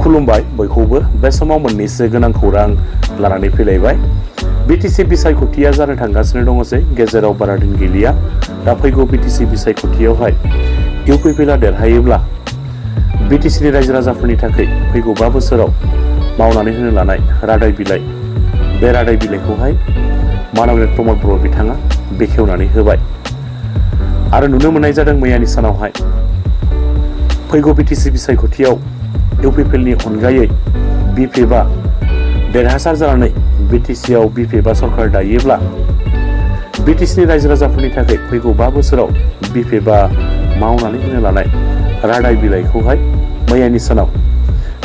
खुलुमबाय बयखौबो बे समाव मोननैसो गोनां खौरां लानानै फैलायबाय। बिटिसि बिसायख'थिया जानो थांगासिनो दङसै गेजेराव बारा दिन गैलिया। दा फैगौ बिटिसि बिसायख'थियावहाय इउपिपिएलआ देरहायोब्ला बिटिसिनि रायजो राजाफोरनि थाखाय फैगौ 5 बोसोराव मावनानै होनो लानाय रादाय बिलाइ बे रादाय बिलाइखौहाय मानगेन्द्र प्रमद बर' बिथाङा बेखेवनानै होबाय आरो नुनो मोननाय जादों मैयानि सानावहाय फैगौ बिटिसि बिसायख'थियाव इउपिपिएलनि अनगायै बिपिएफआ देरहासार जानानै बिटिसिआव बिपिएफआ सरकार दायोब्ला बिटिसिनि रायजो राजाफोरनि थाखाय फैगौ 5 बोसोराव बिपिएफआ मावनानै होनो लानाय रादाय बिलाइखौहाय मैयानि सानाव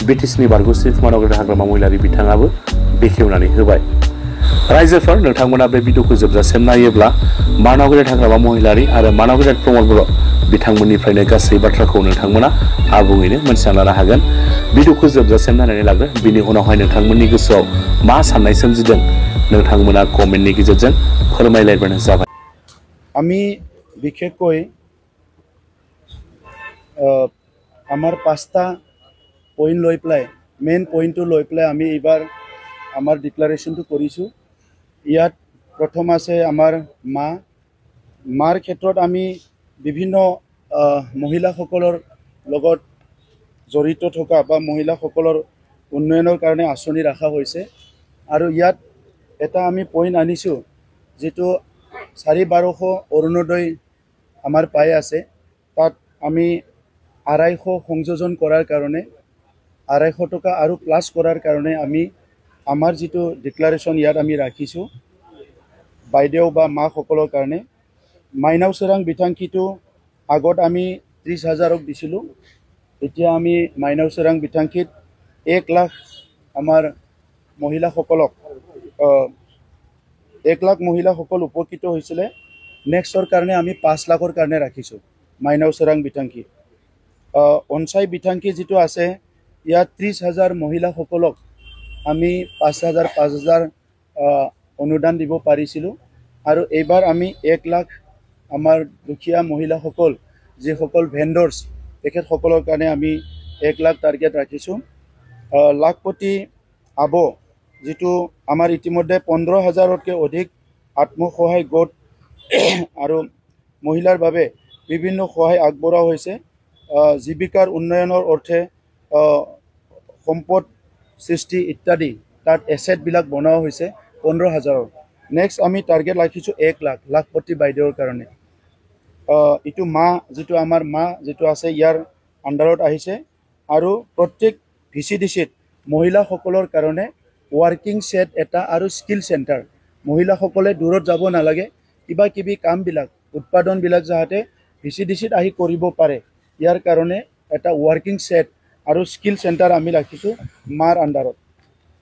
बिटिसिनि बारग' चिफ मानगेन्द्र हाग्रामा महिलारि बिथाङाबो बेखेवनानै होबाय। रायजोफोर नोंथांमोना बे भिडिअखौ जोबजासिम नायोब्ला मानगेन्द्र हाग्रामा महिलारि आरो मानगेन्द्र प्रमद बर' बिथांमोननिफ्रायनो गासै बाथ्राखौ नोंथांमोना आबुङैनो मोनथिना लानो हागोन। भिडिअखौ जोबजासिम नायनानै लाग्रो, बिनि उनावहाय नोंथांमोननि गोसोआव मा साननाय सोमजिदों नोंथांमोना कमेन्टनि गेजेरजों फोरमायलायबानो जाबाय। আমি বিশেষকৈ আমাৰ 5টা পইণ্ট লৈ পেলাই মেইন পইণ্টটো লৈ পেলাই আমি এইবাৰ আমাৰ ডিক্লাৰেশ্যনটো কৰিছোঁ। ইয়াত প্ৰথম আছে আমাৰ মাৰ ক্ষেত্ৰত আমি বিভিন্ন মহিলাসকলৰ লগত জড়িত থকা বা মহিলাসকলৰ উন্নয়নৰ কাৰণে আঁচনি ৰখা হৈছে আৰু ইয়াত এটা আমি পইণ্ট আনিছোঁ যিটো 4,1200 অৰুণোদয় আমাৰ পাই আছে। তাত আমি 250 সংযোজন কৰাৰ কাৰণে 250 টকা আৰু প্লাছ কৰাৰ কাৰণে আমি আমাৰ যিটো ডিক্লাৰেশ্যন ইয়াত আমি ৰাখিছোঁ বাইদেউ বা মাসকলৰ কাৰণে। মাইনাও চোৰাং বিথাংখীটো আগত আমি 30,000ক দিছিলোঁ, এতিয়া আমি মাইনাও চোৰাং বিথাংখীত 1 লাখ আমাৰ মহিলাসকলক 1 লাখ মহিলাসকল উপকৃত হৈছিলে। নেক্সটৰ কাৰণে আমি 5 লাখৰ কাৰণে ৰাখিছোঁ মাইনাও চোৰাং বিথাংখী। অঞ্চাই বিথাংখী যিটো আছে ইয়াত 30,000 মহিলাসকলক আমি 5,000 অনুদান দিব পাৰিছিলোঁ আৰু এইবাৰ আমি 1 লাখ আমাৰ দুখীয়া মহিলাসকল যিসকল ভেণ্ডৰ্ছ তেখেতসকলৰ কাৰণে আমি 1 লাখ টাৰ্গেট ৰাখিছোঁ। লাখপতি আব যিটো আমাৰ ইতিমধ্যে 15,000তকৈ অধিক আত্মসহায়ক গোট আৰু মহিলাৰ বাবে বিভিন্ন সহায় আগবঢ়োৱা হৈছে। জীৱিকাৰ উন্নয়নৰ অৰ্থে সম্পদ সৃষ্টি ইত্যাদি তাত এছেটবিলাক বনোৱা হৈছে 15,000। নেক্সট আমি টাৰ্গেট ৰাখিছোঁ 1 লাখ লাখপতি বাইদেউৰ কাৰণে। ইটো যিটো আমাৰ যিটো আছে ইয়াৰ আণ্ডাৰত আহিছে আৰু প্ৰত্যেক ভিচিডিচিত মহিলাসকলৰ কাৰণে ৱৰ্কিং ছেট এটা আৰু স্কিল চেণ্টাৰ। মহিলাসকলে দূৰত যাব নালাগে, কিবা কিবি কামবিলাক উৎপাদনবিলাক যাতে ভিচিডিচিত আহি কৰিব পাৰে ইয়াৰ কাৰণে এটা ৱৰ্কিং ছেট আৰু স্কিল চেণ্টাৰ আমি ৰাখিছোঁ মাৰ আণ্ডাৰত।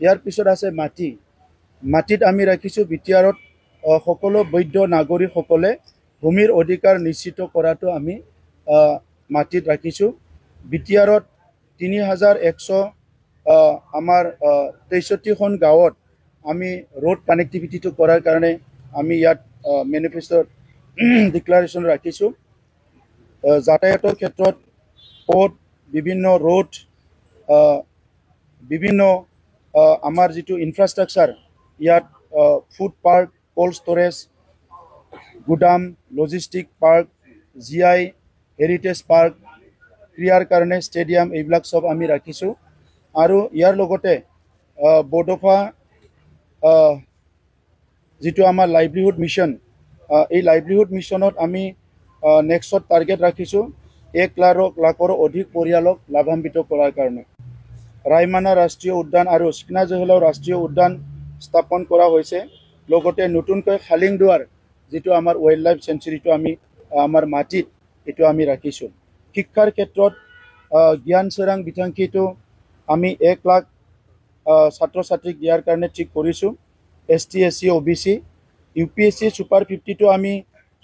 ইয়াৰ পিছত আছে মাটিত আমি ৰাখিছোঁ বিটিআৰত সকলো বৈধ নাগৰিকসকলে ভূমিৰ অধিকাৰ নিশ্চিত কৰাটো আমি মাটিত ৰাখিছোঁ। বিটিআৰত 3,100 আমাৰ 63খন গাঁৱত আমি ৰোড কানেক্টিভিটিটো কৰাৰ কাৰণে আমি ইয়াত মেনিফেষ্টত ডিক্লাৰেশ্যন ৰাখিছোঁ। যাতায়াতৰ ক্ষেত্ৰত পথ বিভিন্ন ৰোড বিভিন্ন আমাৰ যিটো ইনফ্ৰাষ্ট্ৰাকচাৰ ইয়াত ফুড পাৰ্ক, কোল্ড ষ্ট'ৰেজ, গুদাম, logistic park, GI heritage park, ক্ৰীড়াৰ কাৰণে ষ্টেডিয়াম এইবিলাক চব আমি ৰাখিছোঁ। আৰু ইয়াৰ লগতে বডোফা যিটো আমাৰ লাইভলিহুড মিছন এই লাইভলিহুড মিছনত আমি নেক্সট টাৰ্গেট ৰাখিছোঁ 1 লাখৰো অধিক পৰিয়ালক লাভান্বিত কৰাৰ কাৰণে। ৰাইমানা ৰাষ্ট্ৰীয় উদ্যান আৰু চিকনা জহলাও ৰাষ্ট্ৰীয় উদ্যান স্থাপন কৰা হৈছে। লগতে নতুনকৈ খালিংদুৱাৰ যিটো আমাৰ ৱাইল্ড লাইফ চেঞ্চুৰীটো আমি আমাৰ মাটিত এইটো আমি ৰাখিছোঁ। শিক্ষাৰ ক্ষেত্ৰত জ্ঞান চোৰাং বিথাংখীটো আমি 1 লাখ ছাত্ৰ ছাত্ৰীক দিয়াৰ কাৰণে ঠিক কৰিছোঁ। ST SC OBC UPSC Super 50টো আমি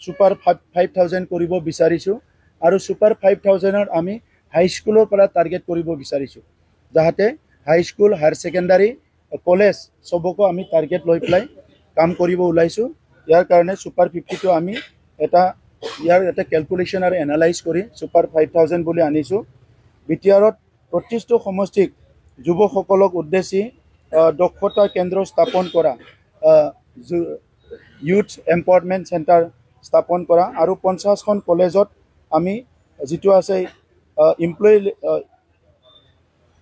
Super 5,000 কৰিব বিচাৰিছোঁ আৰু Super 5,000ত আমি হাইস্কুলৰ পৰা টাৰ্গেট কৰিব বিচাৰিছোঁ যাতে হাইস্কুল, হায়াৰ ছেকেণ্ডাৰী, কলেজ চবকো আমি টাৰ্গেট লৈ পেলাই কাম কৰিব ওলাইছোঁ। ইয়াৰ কাৰণে Super 50টো আমি ইয়াৰ এটা ক্যালকুলেশন আৰু এনালাইজ কৰি Super 5,000 বুলি আনিছোঁ। বিটিআৰত 25টো সমষ্টিক যুৱসকলক উদ্দেশ্যি দক্ষতা কেন্দ্ৰ স্থাপন কৰা, ইউথ এম্পাৱাৰমেণ্ট চেণ্টাৰ স্থাপন কৰা আৰু 50খন কলেজত আমি যিটো আছে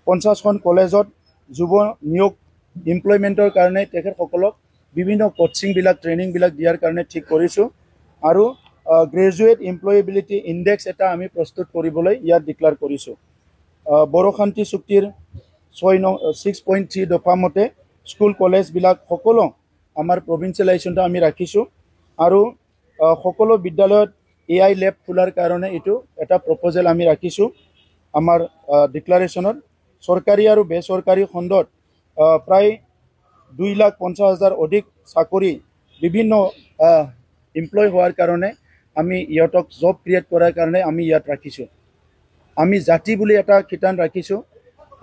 50খন কলেজত যুৱ নিয়োগ ইমপ্লয়মেণ্টৰ কাৰণে তেখেতসকলক বিভিন্ন কোচিংবিলাক ট্ৰেইনিংবিলাক দিয়াৰ কাৰণে ঠিক কৰিছোঁ আৰু গ্ৰেজুৱেট এমপ্লয়েবিলিটি ইণ্ডেক্স এটা আমি প্ৰস্তুত কৰিবলৈ ইয়াত ডিক্লেয়াৰ কৰিছোঁ। বড়ো শান্তি চুক্তিৰ 6.3 দফা মতে স্কুল কলেজবিলাক সকলো আমাৰ প্ৰভিঞ্চিয়েলাইজেশ্যনটো আমি ৰাখিছোঁ আৰু সকলো বিদ্যালয়ত AI লেব খোলাৰ কাৰণে এইটো এটা প্ৰপ'জেল আমি ৰাখিছোঁ আমাৰ ডিক্লাৰেশ্যনত। চৰকাৰী আৰু বেচৰকাৰী খণ্ডত প্ৰায় 2,50,000 অধিক চাকৰি বিভিন্ন এমপ্লয় হোৱাৰ কাৰণে আমি ইহঁতক জব ক্ৰিয়েট কৰাৰ কাৰণে আমি ইয়াত ৰাখিছোঁ। আমি জাতি বুলি এটা শিতান ৰাখিছোঁ।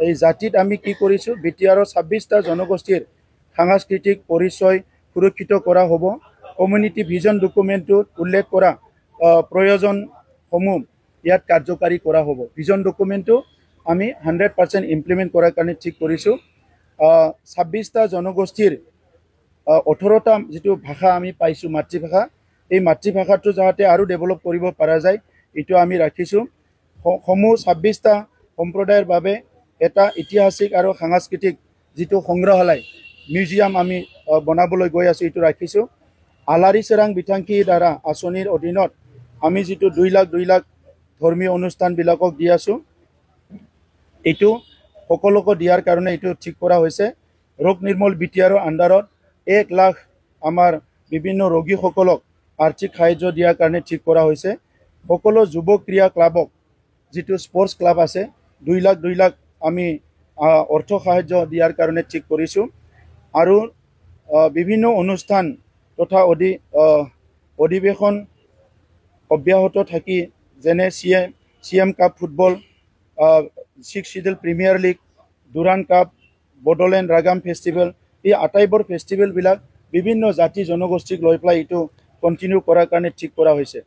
এই জাতিত আমি কি কৰিছোঁ, BTR 26টা জনগোষ্ঠীৰ সাংস্কৃতিক পৰিচয় সুৰক্ষিত কৰা হ'ব। কমিউনিটি ভিজন ডকুমেণ্টটোত উল্লেখ কৰা প্ৰয়োজনসমূহ ইয়াত কাৰ্যকাৰী কৰা হ'ব। ভিজন ডকুমেণ্টটো আমি 100% ইমপ্লিমেণ্ট কৰাৰ কাৰণে ঠিক কৰিছোঁ। 26টা জনগোষ্ঠীৰ 18টা যিটো ভাষা আমি পাইছোঁ মাতৃভাষা, এই মাতৃভাষাটো যাতে আৰু ডেভেলপ কৰিব পৰা যায় এইটো আমি ৰাখিছোঁ। 26টা সম্প্ৰদায়ৰ বাবে এটা ঐতিহাসিক আৰু সাংস্কৃতিক যিটো সংগ্ৰহালয় মিউজিয়াম আমি বনাবলৈ গৈ আছোঁ এইটো ৰাখিছোঁ। আলাৰী চেৰাং বিথাংখী দ্বাৰা আঁচনিৰ অধীনত আমি যিটো 2 লাখ ধৰ্মীয় অনুষ্ঠানবিলাকক দি আছোঁ এইটো সকলোকে দিয়াৰ কাৰণে এইটো ঠিক কৰা হৈছে। ৰোগ নিৰ্মূল BTRৰ আণ্ডাৰত 1 লাখ আমাৰ বিভিন্ন ৰোগীসকলক আৰ্থিক সাহায্য দিয়াৰ কাৰণে ঠিক কৰা হৈছে। সকলো যুৱ ক্ৰীড়া ক্লাবক যিটো স্পৰ্টছ ক্লাব আছে 2 লাখ আমি অৰ্থ সাহায্য দিয়াৰ কাৰণে ঠিক কৰিছোঁ আৰু বিভিন্ন অনুষ্ঠান তথা অধিৱেশন অব্যাহত থাকি যেনে CM cup football, 6th schedule premier league, Durand cup, Bodoland ৰাগাম ফেষ্টিভেল, এই আটাইবোৰ ফেষ্টিভেলবিলাক বিভিন্ন জাতি জনগোষ্ঠীক লৈ পেলাই এইটো কণ্টিনিউ কৰাৰ কাৰণে ঠিক কৰা হৈছে।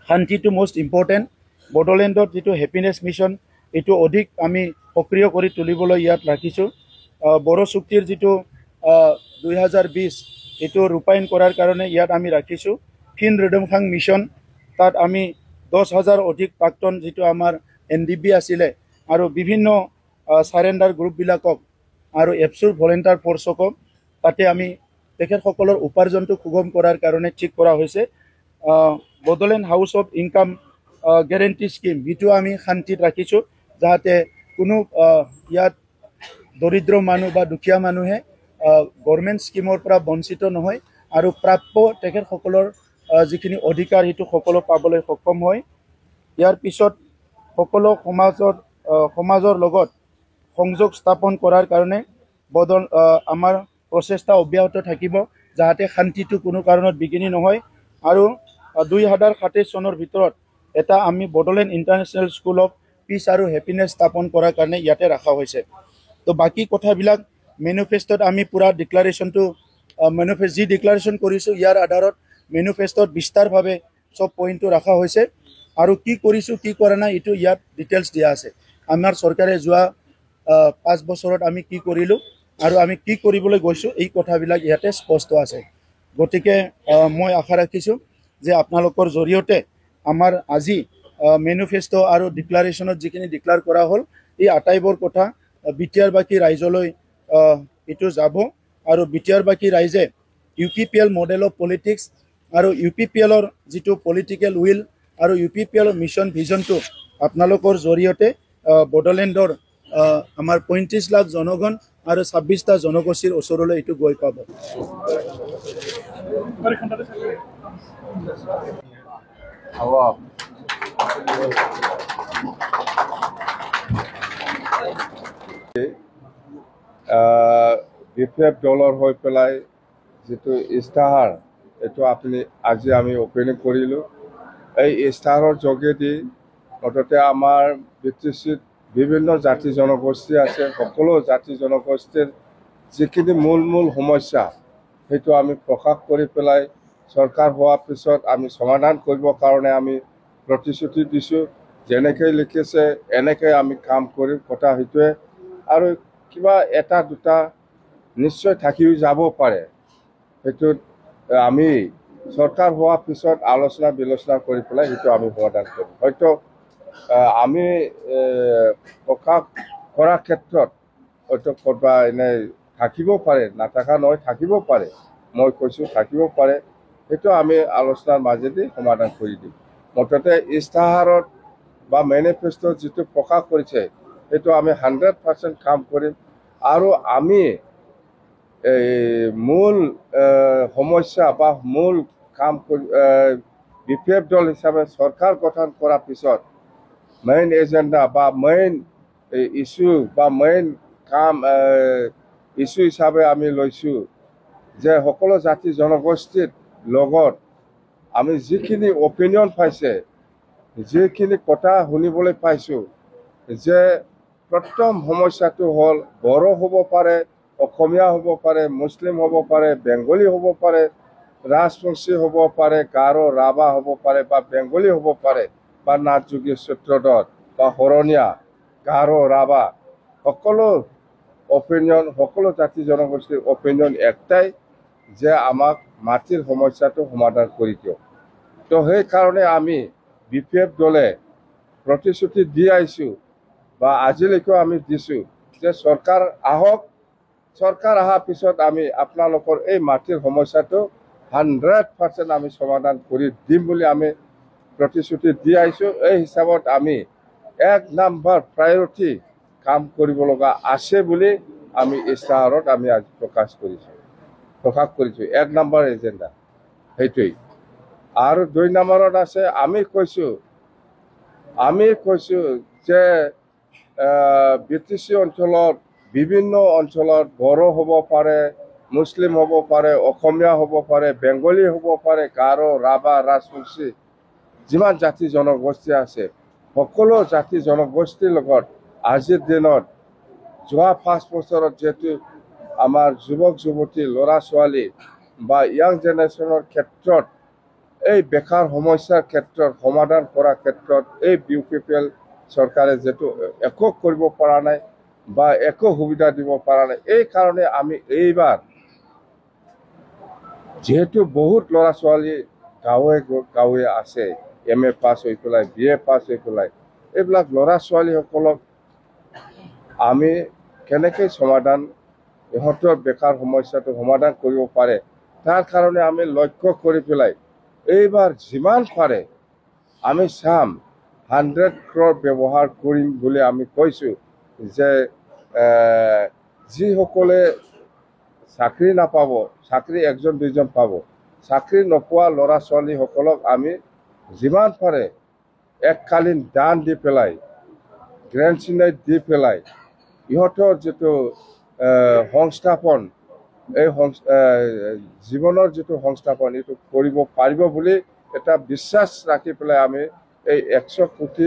শান্তিটো মষ্ট ইম্পৰ্টেণ্ট। বড়োলেণ্ডত যিটো হেপিনেছ মিছন এইটো অধিক আমি সক্ৰিয় কৰি তুলিবলৈ ইয়াত ৰাখিছোঁ। বড়ো চুক্তিৰ যিটো 2020 এইটো ৰূপায়ণ কৰাৰ কাৰণে ইয়াত আমি ৰাখিছোঁ। ফিন ৰিডমখাং মিছন, তাত আমি 10,000 অধিক প্ৰাক্তন যিটো আমাৰ NDB আছিলে আৰু বিভিন্ন চাৰেণ্ডাৰ গ্ৰুপবিলাকক আৰু এপছুৰ ভলেণ্টিয়াৰ ফ'ৰ্চকক তাতে আমি তেখেতসকলৰ উপাৰ্জনটো সুগম কৰাৰ কাৰণে ঠিক কৰা হৈছে। Bodoland house of income guarantee scheme যিটো আমি শান্তিত ৰাখিছোঁ যাতে কোনো ইয়াত দৰিদ্ৰ মানুহ বা দুখীয়া মানুহে গভৰ্ণমেণ্ট স্কিমৰ পৰা বঞ্চিত নহয় আৰু প্ৰাপ্য তেখেতসকলৰ যিখিনি অধিকাৰ সেইটো সকলো পাবলৈ সক্ষম হয়। ইয়াৰ পিছত সকলো সমাজৰ লগত সংযোগ স্থাপন কৰাৰ কাৰণে আমাৰ প্ৰচেষ্টা অব্যাহত থাকিব যাতে শান্তিটো কোনো কাৰণত বিঘিনি নহয় আৰু 2027 চনৰ ভিতৰত এটা আমি Bodoland international school of peace আৰু হেপিনেছ স্থাপন কৰাৰ কাৰণে ইয়াতে ৰখা হৈছে। তো বাকী কথাবিলাক মেনিফেষ্টত আমি পুৰা ডিক্লাৰেশ্যনটো যি ডিক্লাৰেশ্যন কৰিছোঁ ইয়াৰ আধাৰত মেনিফেষ্টত বিস্তাৰভাৱে চব পইণ্টটো ৰখা হৈছে আৰু কি কৰিছোঁ কি কৰা নাই এইটো ইয়াত ডিটেইলছ দিয়া আছে। আমাৰ চৰকাৰে যোৱা 5 বছৰত আমি কি কৰিলোঁ আৰু আমি কি কৰিবলৈ গৈছোঁ এই কথাবিলাক ইয়াতে স্পষ্ট আছে। গতিকে মই আশা ৰাখিছোঁ যে আপোনালোকৰ জৰিয়তে আমাৰ আজি মেনিফেষ্ট আৰু ডিক্লাৰেশ্যনত যিখিনি ডিক্লেয়াৰ কৰা হ'ল এই আটাইবোৰ কথা BTR-বাসী ৰাইজলৈ এইটো যাব আৰু BTR-বাসী ৰাইজে UPPL মডেল অফ পলিটিক্স আৰু UPPLৰ যিটো পলিটিকেল উইল আৰু UPPLৰ মিছন ভিজনটো আপোনালোকৰ জৰিয়তে বড়োলেণ্ডৰ আমাৰ 35 লাখ জনগণ আৰু 26টা জনগোষ্ঠীৰ ওচৰলৈ এইটো গৈ পাব। BPF দলৰ হৈ পেলাই যিটো ইস্তাহাৰ এইটো আজি আমি অপেনিং কৰিলোঁ। এই ইস্তাহাৰৰ যোগেদি মুঠতে আমাৰ BTCত বিভিন্ন জাতি জনগোষ্ঠী আছে, সকলো জাতি জনগোষ্ঠীৰ যিখিনি মূল সমস্যা সেইটো আমি প্ৰকাশ কৰি পেলাই চৰকাৰ হোৱাৰ পিছত আমি সমাধান কৰিবৰ কাৰণে আমি প্ৰতিশ্ৰুতি দিছোঁ। যেনেকৈ লিখিছে এনেকৈ আমি কাম কৰিম, কথা সেইটোৱে। আৰু কিবা এটা দুটা নিশ্চয় থাকিও যাব পাৰে। সেইটোত আমি চৰকাৰ হোৱাৰ পিছত আলোচনা বিলোচনা কৰি পেলাই সেইটো আমি সমাধান কৰিম। হয়তো আমি প্ৰকাশ কৰাৰ ক্ষেত্ৰত হয়তো ক'ৰবা এনেই থাকিব পাৰে, নাথাকা নহয় থাকিব পাৰে, মই কৈছোঁ থাকিব পাৰে, সেইটো আমি আলোচনাৰ মাজেদি সমাধান কৰি দিম। মুঠতে ইস্তাহাৰত বা মেনিফেষ্টত যিটো প্ৰকাশ কৰিছে সেইটো আমি 100% কাম কৰিম। আৰু আমি মূল সমস্যা বা মূল কাম BPF দল হিচাপে চৰকাৰ গঠন কৰাৰ পিছত মেইন এজেণ্ডা বা মেইন ইছ্যু বা মেইন কাম ইছ্যু হিচাপে আমি লৈছোঁ যে সকলো জাতি জনগোষ্ঠীৰ লগত আমি যিখিনি অপিনিয়ন পাইছে, যিখিনি কথা শুনিবলৈ পাইছোঁ যে প্ৰথম সমস্যাটো হ'ল বড়ো হ'ব পাৰে, অসমীয়া হ'ব পাৰে, মুছলিম হ'ব পাৰে, বেংগলী হ'ব পাৰে, ৰাজবংশী হ'ব পাৰে, গাৰো ৰাভা হ'ব পাৰে বা বেংগলী হ'ব পাৰে বা নাথযোগী সূত্ৰধৰ বা শৰণীয়া গাৰো ৰাভা সকলো অপিনিয়ন, সকলো জাতি জনগোষ্ঠীৰ অপিনিয়ন একটাই যে আমাক মাটিৰ সমস্যাটো সমাধান কৰি দিয়ক। তো সেইকাৰণে আমি BPF দলে প্ৰতিশ্ৰুতি দি আহিছোঁ বা আজিলৈকেও আমি দিছোঁ যে চৰকাৰ আহক, চৰকাৰ অহাৰ পিছত আমি আপোনালোকৰ এই মাটিৰ সমস্যাটো 100% আমি সমাধান কৰি দিম বুলি আমি প্ৰতিশ্ৰুতি দি আহিছোঁ। এই হিচাপত আমি 1 নম্বৰ প্ৰায়ৰিটি কাম কৰিব লগা আছে বুলি আমি ইস্তাহাৰত আমি আজি প্ৰকাশ কৰিছোঁ 1 নম্বৰ এজেণ্ডা সেইটোৱেই। আৰু 2 নম্বৰত আছে আমি কৈছোঁ যে BTC অঞ্চলত বিভিন্ন অঞ্চলত বড়ো হ'ব পাৰে, মুছলিম হ'ব পাৰে, অসমীয়া হ'ব পাৰে, বেংগলী হ'ব পাৰে, গাৰো ৰাভা ৰাজবংশী যিমান জাতি জনগোষ্ঠী আছে সকলো জাতি জনগোষ্ঠীৰ লগত আজিৰ দিনত যোৱা 5 বছৰত যিহেতু আমাৰ যুৱক যুৱতী ল'ৰা ছোৱালী বা ইয়াং জেনেৰেশ্যনৰ ক্ষেত্ৰত এই বেকাৰ সমস্যাৰ ক্ষেত্ৰত সমাধান কৰাৰ ক্ষেত্ৰত এই BPL চৰকাৰে যিটো একো কৰিব পৰা নাই বা একো সুবিধা দিব পৰা নাই। এই কাৰণে আমি এইবাৰ যিহেতু বহুত ল'ৰা ছোৱালী গাঁৱে আছে, MA পাছ হৈ পেলাই, BA পাছ হৈ পেলাই, এইবিলাক ল'ৰা ছোৱালীসকলক আমি কেনেকৈ ইহঁতৰ বেকাৰ সমস্যাটো সমাধান কৰিব পাৰে তাৰ কাৰণে আমি লক্ষ্য কৰি পেলাই এইবাৰ যিমান পাৰে আমি চাম 100 crore ব্যৱহাৰ কৰিম বুলি আমি কৈছোঁ যে যিসকলে চাকৰি নাপাব, চাকৰি 1জন 2জন পাব, চাকৰি নোপোৱা ল'ৰা ছোৱালীসকলক আমি যিমান পাৰে এককালীন দান দি পেলাই, গ্ৰেণ্ড দি পেলাই ইহঁতৰ যিটো সংস্থাপন, এই জীৱনৰ যিটো সংস্থাপন এইটো কৰিব পাৰিব বুলি এটা বিশ্বাস ৰাখি পেলাই আমি এই 100 কোটি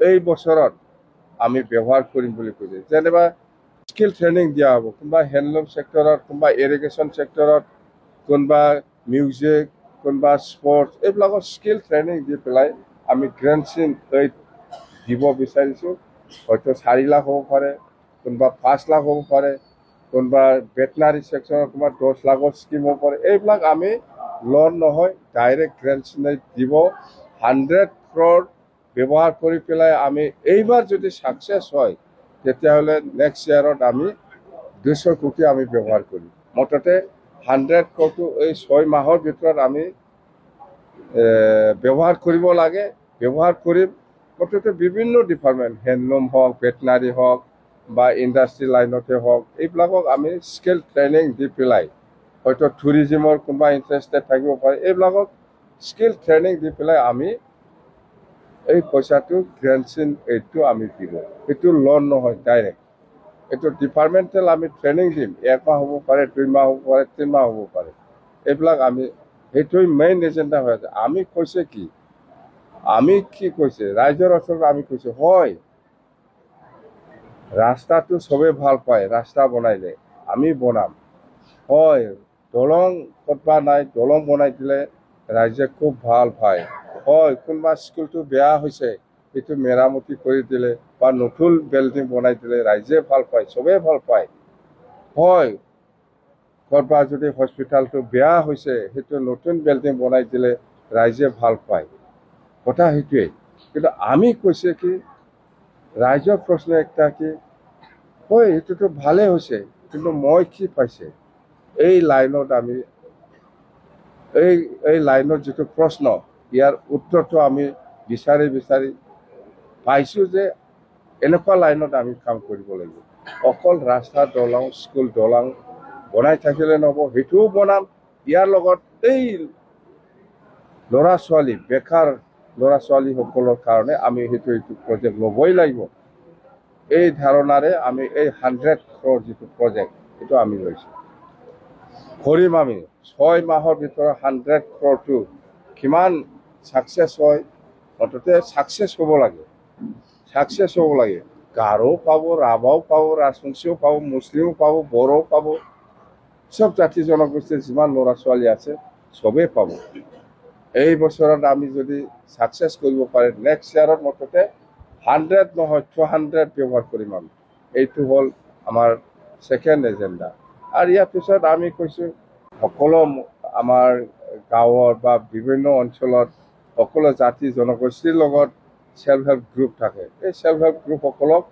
এই বছৰত আমি ব্যৱহাৰ কৰিম বুলি কৈছে। যেনিবা স্কিল ট্ৰেইনিং দিয়া হ'ব, কোনোবা হেণ্ডলুম ছেক্টৰত, কোনোবা ইৰিগেশ্যন ছেক্টৰত, কোনোবা মিউজিক, কোনোবা স্পৰ্টছ, এইবিলাকৰ স্কিল ট্ৰেইনিং দি পেলাই আমি গ্ৰেণ্ড দিব বিচাৰিছোঁ। হয়তো 4 লাখ হ'ব পাৰে, কোনোবা 5 লাখ হ'ব পাৰে, কোনোবা ভেটেনাৰী ছেকশ্যনৰ কোনোবা 10 লাখৰ স্কিম হ'ব পাৰে। এইবিলাক আমি লোন নহয়, ডাইৰেক্ট গ্ৰেণ্ড দিব 100 crore ব্যৱহাৰ কৰি পেলাই আমি এইবাৰ যদি ছাকচেছ হয় তেতিয়াহ'লে নেক্সট ইয়াৰত আমি 200 কোটি আমি ব্যৱহাৰ কৰিম। মুঠতে 100 crore এই 6 মাহৰ ভিতৰত আমি ব্যৱহাৰ কৰিব লাগে, ব্যৱহাৰ কৰিম। মুঠতে বিভিন্ন ডিপাৰ্টমেণ্ট, হেণ্ডলুম হওক, ভেটেনাৰী হওক বা ইণ্ডাষ্ট্ৰি লাইনতে হওক, এইবিলাকক আমি স্কিল ট্ৰেইনিং দি পেলাই, হয়তো টুৰিজিমৰ কোনোবা ইণ্টাৰেষ্টেড থাকিব পাৰে, এইবিলাকক স্কিল ট্ৰেইনিং দি পেলাই আমি এই পইচাটো গ্ৰেণ্ড এইটো আমি দিব। এইটো লোন নহয়, ডাইৰেক্ট এইটো ডিপাৰ্টমেণ্টেল আমি ট্ৰেইনিং দিম। 1 মাহ হ'ব পাৰে, 2 মাহ হ'ব পাৰে, 3 মাহ হ'ব পাৰে। এইবিলাক আমি সেইটোৱে মেইন এজেণ্ডা হৈ আছে। আমি কৈছে কি কৈছে ৰাইজৰ ওচৰত আমি কৈছোঁ হয় ৰাস্তাটো চবেই ভাল পায়, ৰাস্তা বনাইলে আমি বনাম, হয় দলং ক'তবা নাই, দলং বনাই দিলে ৰাইজে খুব ভাল পায়, হয় কোনোবা স্কুলটো বেয়া হৈছে এইটো মেৰামতি কৰি দিলে বা নতুন বিল্ডিং বনাই দিলে ৰাইজে ভাল পায়, চবেই ভাল পায়। হয়, ক'ৰবাত যদি হস্পিটেলটো বেয়া হৈছে, সেইটো নতুন বিল্ডিং বনাই দিলে ৰাইজে ভাল পায়, কথা সেইটোৱেই। কিন্তু আমি কৈছে কি, ৰাইজৰ প্ৰশ্ন একটা কি, হয় সেইটোতো ভালেই হৈছে, কিন্তু মই কি পাইছে এই লাইনত আমি এই লাইনত যিটো প্ৰশ্ন, ইয়াৰ উত্তৰটো আমি বিচাৰি বিচাৰি পাইছোঁ যে এনেকুৱা লাইনত আমি কাম কৰিব লাগিব। অকল ৰাস্তা দলং, স্কুল দলং বনাই থাকিলে নহ'ব, সেইটোও বনাম। ইয়াৰ লগত এই ল'ৰা ছোৱালী, বেকাৰ ল'ৰা ছোৱালীসকলৰ কাৰণে আমি এইটো প্ৰজেক্ট ল'বই লাগিব। এই ধাৰণাৰে আমি এই 100 crore যিটো প্ৰজেক্ট, সেইটো আমি লৈছোঁ। কৰিম আমি 6 মাহৰ ভিতৰত 100 crore কিমান ছাকচেছ হয়, মুঠতে ছাকচেছ হ'ব লাগে, ছাকচেছ হ'ব লাগে। গাৰো পাব, ৰাভাও পাব, ৰাজবংশীও পাব, মুছলিমো পাব, বড়োও পাব, চব জাতি জনগোষ্ঠীৰ যিমান ল'ৰা ছোৱালী আছে চবেই পাব। এই বছৰত আমি যদি ছাকচেছ কৰিব পাৰে, নেক্সট ইয়াৰত মুঠতে 100 নহয় 200 ব্যৱহাৰ কৰিম আমি। এইটো হ'ল আমাৰ ছেকেণ্ড এজেণ্ডা। আৰু ইয়াৰ পিছত আমি কৈছোঁ সকলো আমাৰ গাঁৱৰ বা বিভিন্ন অঞ্চলত সকলো জাতি জনগোষ্ঠীৰ লগত সেল্ফ হেল্প গ্ৰুপ থাকে। এই সেল্ফ হেল্প গ্ৰুপসকলক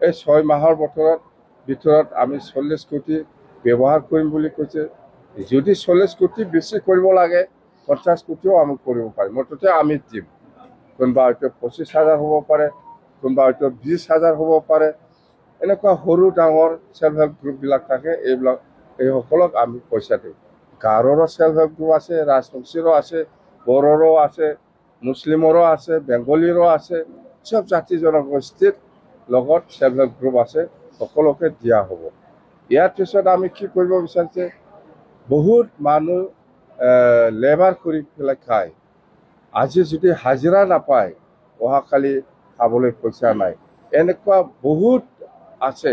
এই 6 মাহৰ ভিতৰত আমি 40 কোটি ব্যৱহাৰ কৰিম বুলি কৈছে। যদি 40 কোটি বেছি কৰিব লাগে, 50 কোটিও আমি কৰিব পাৰিম, মুঠতে আমি দিম। কোনোবা হয়তো 25,000 হ'ব পাৰে, কোনোবা হয়তো 20,000 হ'ব পাৰে। এনেকুৱা সৰু ডাঙৰ সেল্ফ হেল্প গ্ৰুপবিলাক থাকে, এইসকলক আমি পইচা দিওঁ। গাৰোৰো সেল্ফ হেল্প গ্ৰুপ আছে, ৰাজবংশীৰো আছে, বড়োৰো আছে, মুছলিমৰো আছে, বেংগলীৰো আছে, চব জাতি জনগোষ্ঠীৰ লগত সেল্ফ হেল্প গ্ৰুপ আছে, সকলোকে দিয়া হ'ব। ইয়াৰ পিছত আমি কি কৰিব বিচাৰিছে, বহুত মানুহ লেবাৰ কৰি পেলাই খায়। আজি যদি হাজিৰা নাপায়, অহাকালি খাবলৈ পইচা নাই, এনেকুৱা বহুত আছে।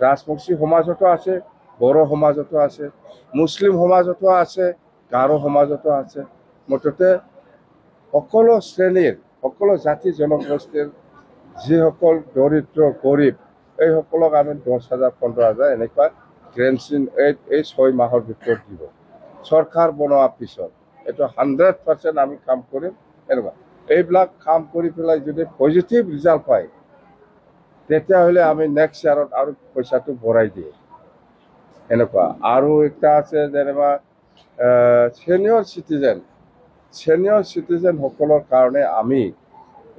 ৰাজবংশী সমাজতো আছে, বড়ো সমাজতো আছে, মুছলিম সমাজতো আছে, গাৰো সমাজতো আছে। মুঠতে সকলো শ্ৰেণীৰ, সকলো জাতি জনগোষ্ঠীৰ যিসকল দৰিদ্ৰ গৰীব, এইসকলক আমি 10,000 15,000 এনেকুৱা গ্ৰেণ্টছিন এই 6 মাহৰ ভিতৰত দিব। চৰকাৰ বনোৱাৰ পিছত এইটো 100% আমি কাম কৰিম। এনেকুৱা এইবিলাক কাম কৰি পেলাই যদি পজিটিভ ৰিজাল্ট পায়, তেতিয়াহ'লে আমি নেক্সট ইয়াৰত আৰু পইচাটো বঢ়াই দিয়ে। এনেকুৱা আৰু এটা আছে যেনিবা ছিনিয়ৰ চিটিজেনসকলৰ কাৰণে আমি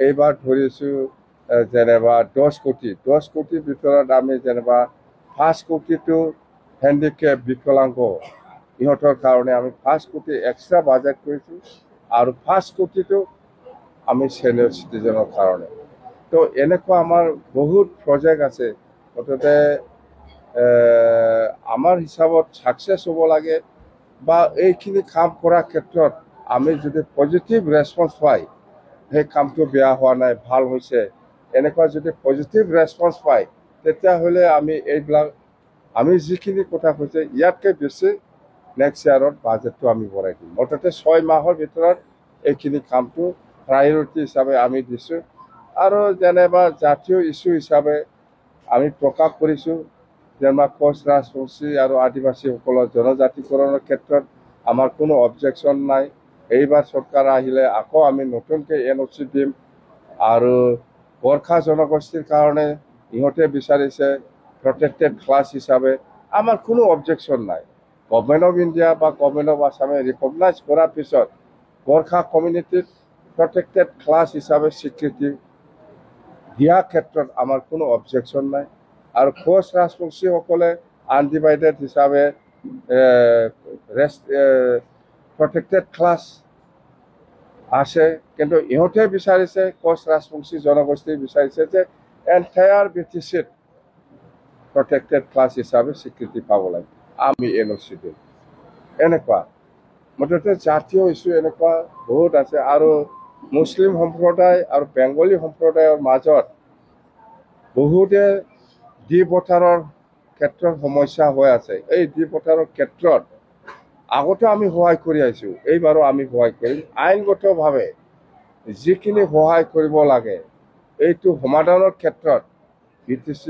এইবাৰ ধৰিছোঁ যেনিবা 10 কোটিৰ ভিতৰত আমি যেনিবা 5 কোটিটো হেণ্ডিকেপ বিকলাংগ, ইহঁতৰ কাৰণে আমি 5 কোটি এক্সট্ৰা বাজেট কৰিছোঁ, আৰু 5 কোটিটো আমি ছিনিয়ৰ চিটিজেনৰ কাৰণে। তো এনেকুৱা আমাৰ বহুত প্ৰজেক্ট আছে। মুঠতে আমাৰ হিচাপত ছাকচেছ হ'ব লাগে, বা এইখিনি কাম কৰাৰ ক্ষেত্ৰত আমি যদি পজিটিভ ৰেছপন্স পাই, সেই কামটো বেয়া হোৱা নাই, ভাল হৈছে, এনেকুৱা যদি পজিটিভ ৰেছপন্স পায়, তেতিয়াহ'লে আমি এইবিলাক আমি যিখিনি কথা কৈছে ইয়াতকৈ বেছি নেক্সট ইয়াৰত বাজেটটো আমি বঢ়াই দিম। মুঠতে 6 মাহৰ ভিতৰত এইখিনি কামটো প্ৰায়ৰিটি হিচাপে আমি দিছোঁ। আৰু যেনিবা জাতীয় ইছ্যু হিচাপে আমি প্ৰকাশ কৰিছোঁ, যেনিবা কোচ ৰাজবংশী আৰু আদিবাসীসকলৰ জনজাতিকৰণৰ ক্ষেত্ৰত আমাৰ কোনো অবজেকশ্যন নাই। এইবাৰ চৰকাৰ আহিলে আকৌ আমি নতুনকৈ NOC দিম। আৰু গোৰ্খা জনগোষ্ঠীৰ কাৰণে ইহঁতে বিচাৰিছে প্ৰটেক্টেড ক্লাছ হিচাপে, আমাৰ কোনো অবজেকশ্যন নাই। গভৰ্ণমেণ্ট অফ ইণ্ডিয়া বা গভৰ্ণমেণ্ট অফ আছামে ৰিকগনাইজ কৰাৰ পিছত গোৰ্খা কমিউনিটিক প্ৰটেক্টেড ক্লাছ হিচাপে স্বীকৃতি দিয়াৰ ক্ষেত্ৰত আমাৰ কোনো অবজেকশ্যন নাই। আৰু কোচ ৰাজবংশীসকলে আনডিভাইডেড হিচাপে প্ৰটেক্টেড ক্লাছ আছে, কিন্তু ইহঁতে বিচাৰিছে, কোচ ৰাজবংশী জনগোষ্ঠী বিচাৰিছে যে এণ্টায়াৰ BTCত প্ৰটেক্টেড ক্লাছ হিচাপে স্বীকৃতি পাব লাগে, আমি NOC দিম। এনেকুৱা মুঠতে জাতীয় ইছ্যু এনেকুৱা বহুত আছে। আৰু মুছলিম সম্প্ৰদায় আৰু বেংগলী সম্প্ৰদায়ৰ মাজত বহুতে ডিপথাৰৰ ক্ষেত্ৰত সমস্যা হৈ আছে। এই ডিপথাৰৰ ক্ষেত্ৰত আগতে আমি সহায় কৰি আহিছোঁ, এইবাৰো আমি সহায় কৰিম। আইনগতভাৱে যিখিনি সহায় কৰিব লাগে, এইটো সমাধানৰ ক্ষেত্ৰত BTC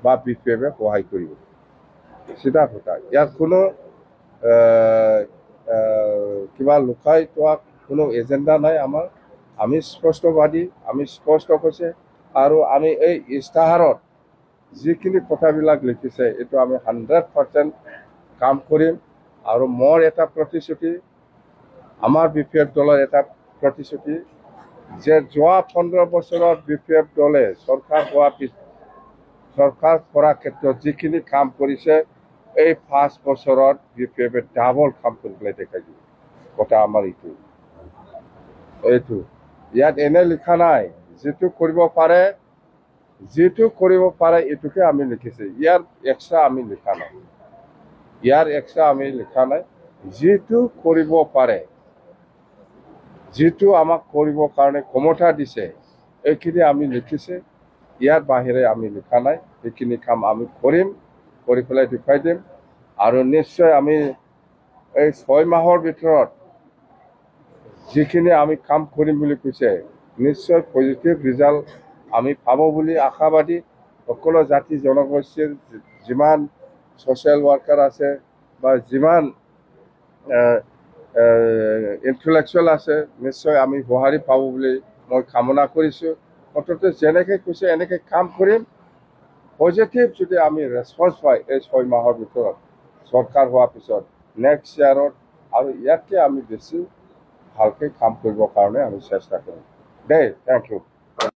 বা BPF-এ সহায় কৰিব চিধা কথা ইয়াৰ কোনো কিবা লুকাই থোৱা কোনো এজেণ্ডা নাই আমাৰ আমি স্পষ্টবাদী আমি স্পষ্ট কৈছে আৰু আমি এই ইস্তাহাৰত যিখিনি কথাবিলাক লিখিছে এইটো আমি 100% কাম কৰিম আৰু মোৰ এটা প্ৰতিশ্ৰুতি আমাৰ BPF দলৰ এটা প্ৰতিশ্ৰুতি যে যোৱা 15 বছৰত BPF দলে চৰকাৰ কৰা ক্ষেত্ৰত যিখিনি কাম কৰিছে এই 5 বছৰত BPF-এ ডাবল কাম কৰিবলৈ দেখাই দিব কথা আমাৰ এইটো ইয়াত এনে লিখা নাই যিটো কৰিব পাৰে এইটোকে আমি লিখিছে ইয়াৰ এক্সট্ৰা আমি লিখা নাই যিটো কৰিব পাৰে যিটো আমাক কৰিবৰ কাৰণে ক্ষমতা দিছে এইখিনি আমি লিখিছে ইয়াৰ বাহিৰে আমি লিখা নাই এইখিনি কাম আমি কৰিম কৰি পেলাই দেখুৱাই দিম আৰু নিশ্চয় আমি এই 6 মাহৰ ভিতৰত যিখিনি আমি কাম কৰিম বুলি কৈছে নিশ্চয় পজিটিভ ৰিজাল্ট আমি পাব বুলি আশাবাদী সকলো জাতি জনগোষ্ঠীৰ যিমান সোশ্যাল ওয়াৰ্কাৰ আছে বা যিমান ইন্টেলেকচুয়াল আছে নিশ্চয় আমি সঁহাৰি পাব বুলি মই কামনা কৰিছোঁ মুঠতে যেনেকৈ কৈছে এনেকৈ কাম কৰিম পজিটিভ যদি আমি ৰেসপন্স পাই এই 6 মাহৰ ভিতৰত চৰকাৰ হোৱাৰ পিছত নেক্সট ইয়াৰত আৰু ইয়াতকৈ আমি বেছি ভালকৈ কাম কৰিবৰ কাৰণে আমি চেষ্টা কৰিম দেই থ্যাংক ইউ